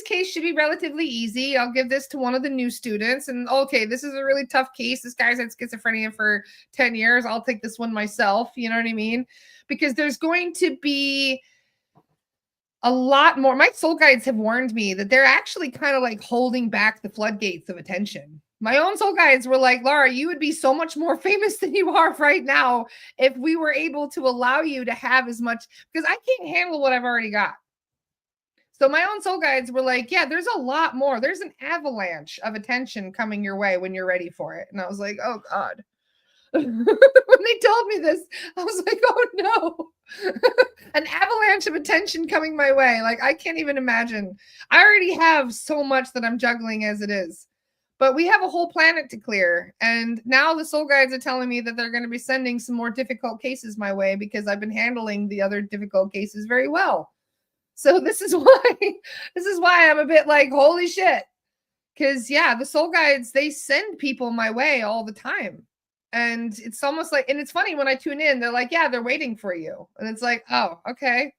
case should be relatively easy. I'll give this to one of the new students. And okay, this is a really tough case. This guy's had schizophrenia for 10 years. I'll take this one myself. You know what I mean? Because there's going to be a lot more. My soul guides have warned me that they're actually kind of like holding back the floodgates of attention. My own soul guides were like, Laura, you would be so much more famous than you are right now if we were able to allow you to have as much, because I can't handle what I've already got. So my own soul guides were like, yeah, there's a lot more. There's an avalanche of attention coming your way when you're ready for it. And I was like, oh God. When they told me this, I was like, oh no. An avalanche of attention coming my way. Like, I can't even imagine. I already have so much that I'm juggling as it is. But we have a whole planet to clear. And now the soul guides are telling me that they're going to be sending some more difficult cases my way, because I've been handling the other difficult cases very well. So this is why I'm a bit like, holy shit. Because yeah, the soul guides, they send people my way all the time. And it's almost like, and it's funny when I tune in, they're like, yeah, they're waiting for you. And it's like, oh, okay.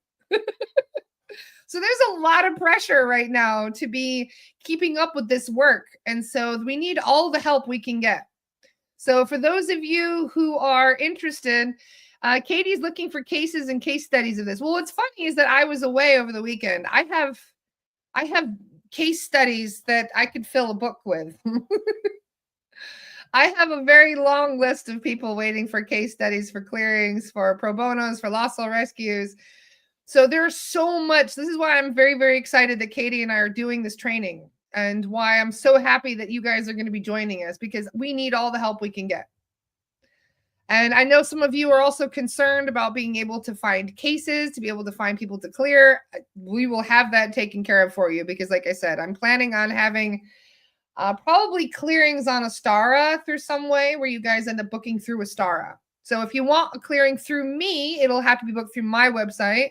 So there's a lot of pressure right now to be keeping up with this work. And so we need all the help we can get. So for those of you who are interested, Katie's looking for cases and case studies of this. Well, what's funny is that I was away over the weekend. I have case studies that I could fill a book with. I have a very long list of people waiting for case studies, for clearings, for pro bonos, for lost soul rescues. So there's so much. This is why I'm very, very excited that Katie and I are doing this training, and why I'm so happy that you guys are going to be joining us, because we need all the help we can get. And I know some of you are also concerned about being able to find cases, to be able to find people to clear. We will have that taken care of for you, because like I said, I'm planning on having probably clearings on Astara through some way where you guys end up booking through Astara. So if you want a clearing through me, it'll have to be booked through my website.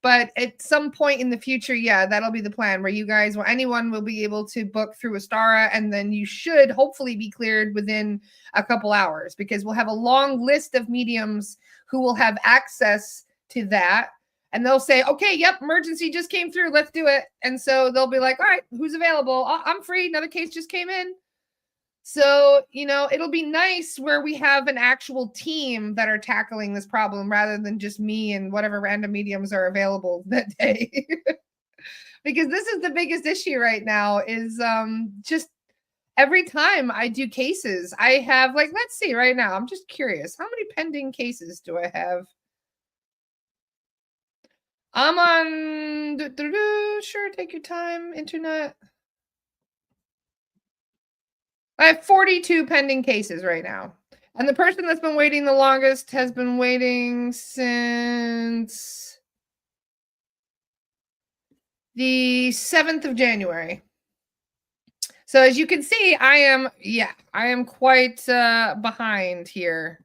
But at some point in the future, yeah, that'll be the plan, where you guys, well, anyone will be able to book through Astara, and then you should hopefully be cleared within a couple hours, because we'll have a long list of mediums who will have access to that. And they'll say, okay, yep, emergency just came through, let's do it. And so they'll be like, all right, who's available? I'm free. Another case just came in. So, it'll be nice where we have an actual team that are tackling this problem, rather than just me and whatever random mediums are available that day. Because this is the biggest issue right now, is just every time I do cases, I have, like, let's see right now, I'm just curious, how many pending cases do I have? I'm on, sure, take your time, internet. I have 42 pending cases right now. And the person that's been waiting the longest has been waiting since the 7th of January. So as you can see, I am quite behind here.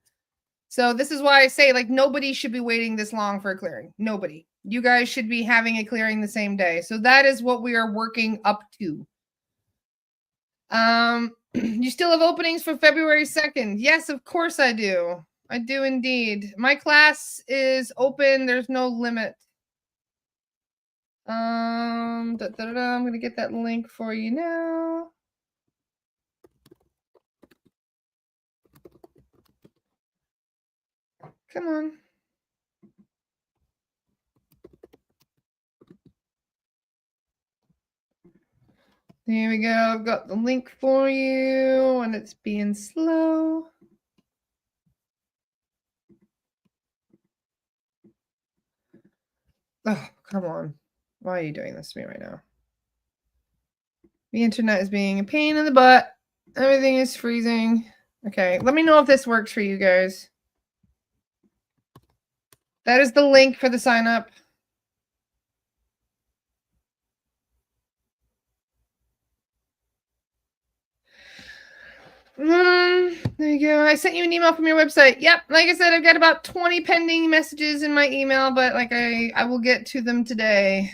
So this is why I say, like, nobody should be waiting this long for a clearing. Nobody. You guys should be having a clearing the same day. So that is what we are working up to. You still have openings for February 2nd? Yes, of course I do. I do indeed. My class is open. There's no limit. I'm going to get that link for you now. Come on. There we go. I've got the link for you, and it's being slow. Oh, come on. Why are you doing this to me right now? The internet is being a pain in the butt. Everything is freezing. Okay, let me know if this works for you guys. That is the link for the sign up. There you go. I sent you an email from your website. Yep, like I said, I've got about 20 pending messages in my email, but like I will get to them today.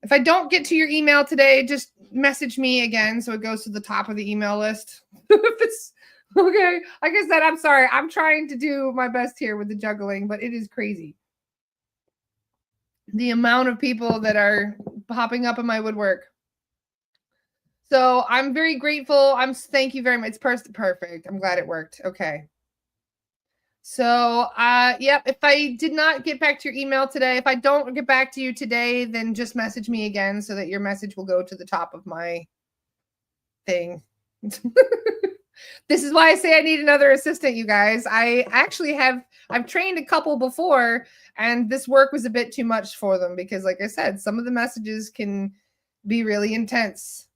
If I don't get to your email today, just message me again so it goes to the top of the email list. Okay, like I said, I'm sorry. I'm trying to do my best here with the juggling, but it is crazy. The amount of people that are popping up in my woodwork. So I'm very grateful. Thank you very much. It's perfect. I'm glad it worked. Okay. So, yep, if I did not get back to your email today, if I don't get back to you today, then just message me again so that your message will go to the top of my thing. This is why I say I need another assistant, you guys. I've trained a couple before, and this work was a bit too much for them because, like I said, some of the messages can be really intense.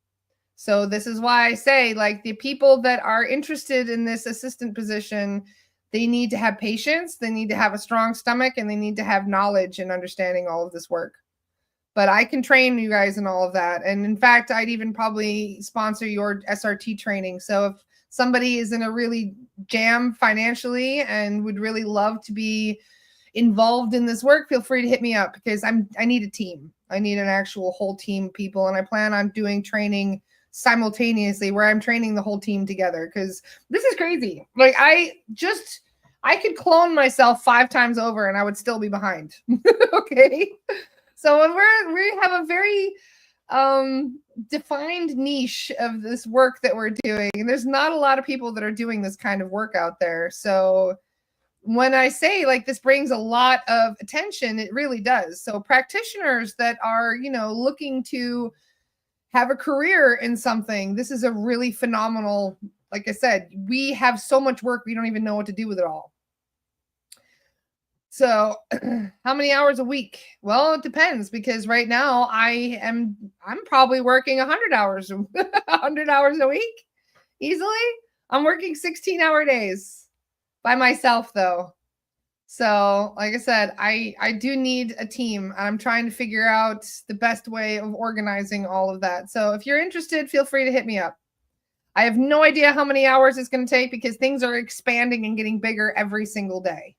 So this is why I say, like, the people that are interested in this assistant position, they need to have patience, they need to have a strong stomach, and they need to have knowledge and understanding all of this work. But I can train you guys in all of that. And in fact, I'd even probably sponsor your SRT training. So if somebody is in a really jam financially and would really love to be involved in this work, feel free to hit me up, because I need a team. I need an actual whole team of people. And I plan on doing training simultaneously where I'm training the whole team together, because this is crazy. Like, I could clone myself 5 times over and I would still be behind. Okay. So we have a very defined niche of this work that we're doing, and there's not a lot of people that are doing this kind of work out there. So when I say like this brings a lot of attention, it really does. So practitioners that are, looking to have a career in something, this is a really phenomenal, like I said, we have so much work, we don't even know what to do with it all. So how many hours a week? Well, it depends, because right now I'm probably working 100 hours 100 hours a week easily. I'm working 16-hour days by myself though. So, like I said, I do need a team. I'm trying to figure out the best way of organizing all of that. So, if you're interested, feel free to hit me up. I have no idea how many hours it's going to take, because things are expanding and getting bigger every single day.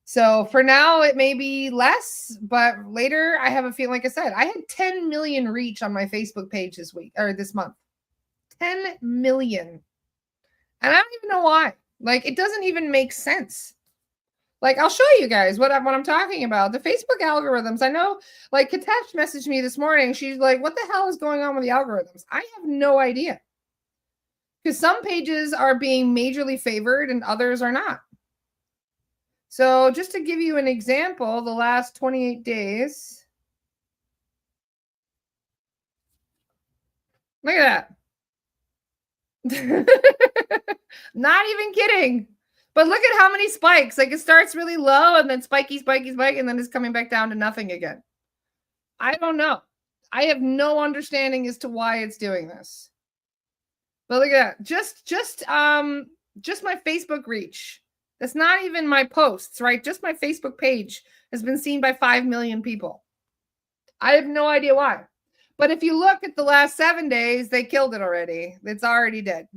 So, for now, it may be less, but later I have a feeling, like I said, I had 10 million reach on my Facebook page this week or this month. 10 million. And I don't even know why. Like, it doesn't even make sense. Like, I'll show you guys what I'm talking about. The Facebook algorithms. I know, like, Katesh messaged me this morning. She's like, what the hell is going on with the algorithms? I have no idea. Because some pages are being majorly favored and others are not. So just to give you an example, the last 28 days. Look at that. Not even kidding. But look at how many spikes. Like, it starts really low and then spiky, spiky, spike, and then it's coming back down to nothing again. I don't know. I have no understanding as to why it's doing this. But look at that. Just my Facebook reach. That's not even my posts, right? Just my Facebook page has been seen by 5 million people. I have no idea why. But if you look at the last 7 days, they killed it already. It's already dead.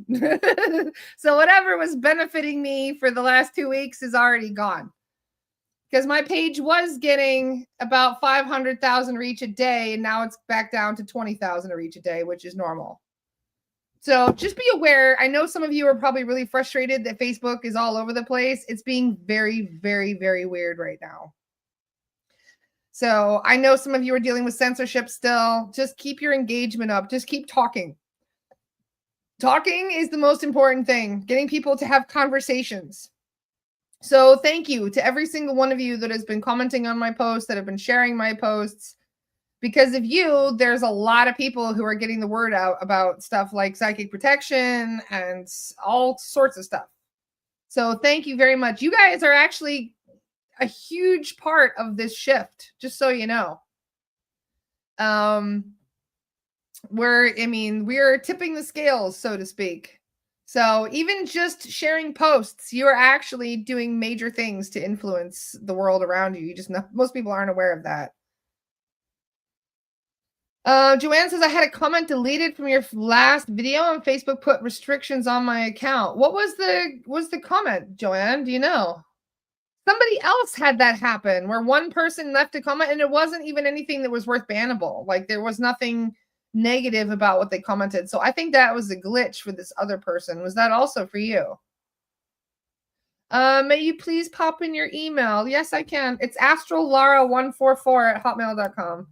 So whatever was benefiting me for the last 2 weeks is already gone. Because my page was getting about 500,000 reach a day, and now it's back down to 20,000 reach a day, which is normal. So just be aware. I know some of you are probably really frustrated that Facebook is all over the place. It's being very, very, very weird right now. So I know some of you are dealing with censorship still. Just keep your engagement up. Just keep talking. Talking is the most important thing. Getting people to have conversations. So thank you to every single one of you that has been commenting on my posts, that have been sharing my posts. Because of you, there's a lot of people who are getting the word out about stuff like psychic protection and all sorts of stuff. So thank you very much. You guys are actually a huge part of this shift, just so you know. We're tipping the scales, so to speak. So even just sharing posts, you are actually doing major things to influence the world around you. You just know, most people aren't aware of that. Joanne says, I had a comment deleted from your last video on Facebook, put restrictions on my account. What was the comment, Joanne? Do you know? Somebody else had that happen where one person left a comment and it wasn't even anything that was worth bannable. Like, there was nothing negative about what they commented. So I think that was a glitch for this other person. Was that also for you? May you please pop in your email? Yes, I can. It's astrallara144@hotmail.com.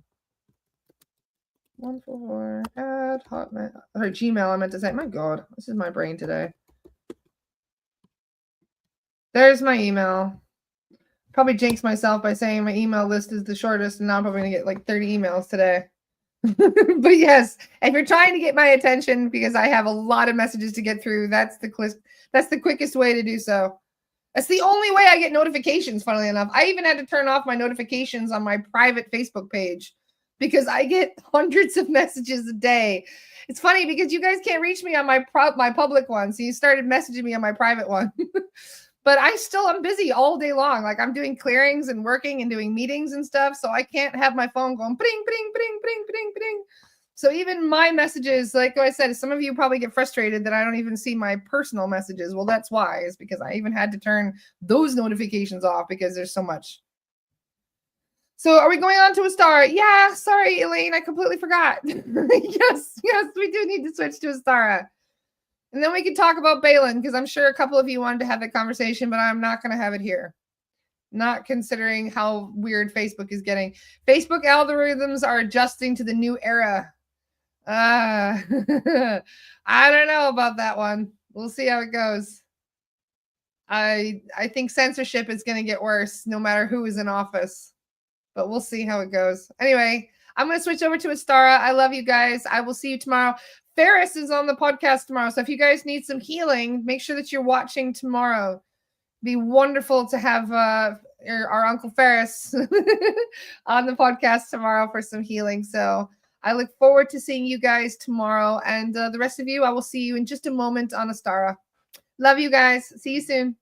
144 at Hotmail or Gmail. I meant to say. My God, this is my brain today. There's my email. Probably jinxed myself by saying my email list is the shortest, and now I'm probably gonna get like 30 emails today. But yes, if you're trying to get my attention because I have a lot of messages to get through, that's the quickest way to do so. That's the only way I get notifications, funnily enough. I even had to turn off my notifications on my private Facebook page because I get hundreds of messages a day. It's funny because you guys can't reach me on my public one, so you started messaging me on my private one. But I'm busy all day long. Like, I'm doing clearings and working and doing meetings and stuff, so I can't have my phone going bring, bring, bring, bring, bring, bring. So even my messages, like I said, some of you probably get frustrated that I don't even see my personal messages. Well, that's why, is because I even had to turn those notifications off because there's so much. So are we going on to a star? Yeah, sorry, Elaine, I completely forgot. Yes, we do need to switch to a star. And then we can talk about Balin, because I'm sure a couple of you wanted to have that conversation, but I'm not going to have it here. Not considering how weird Facebook is getting. Facebook algorithms are adjusting to the new era. I don't know about that one. We'll see how it goes. I think censorship is going to get worse no matter who is in office. But we'll see how it goes. Anyway, I'm going to switch over to Astara. I love you guys. I will see you tomorrow. Ferris is on the podcast tomorrow. So if you guys need some healing, make sure that you're watching tomorrow. Be wonderful to have our Uncle Ferris on the podcast tomorrow for some healing. So I look forward to seeing you guys tomorrow. And the rest of you, I will see you in just a moment on Astara. Love you guys. See you soon.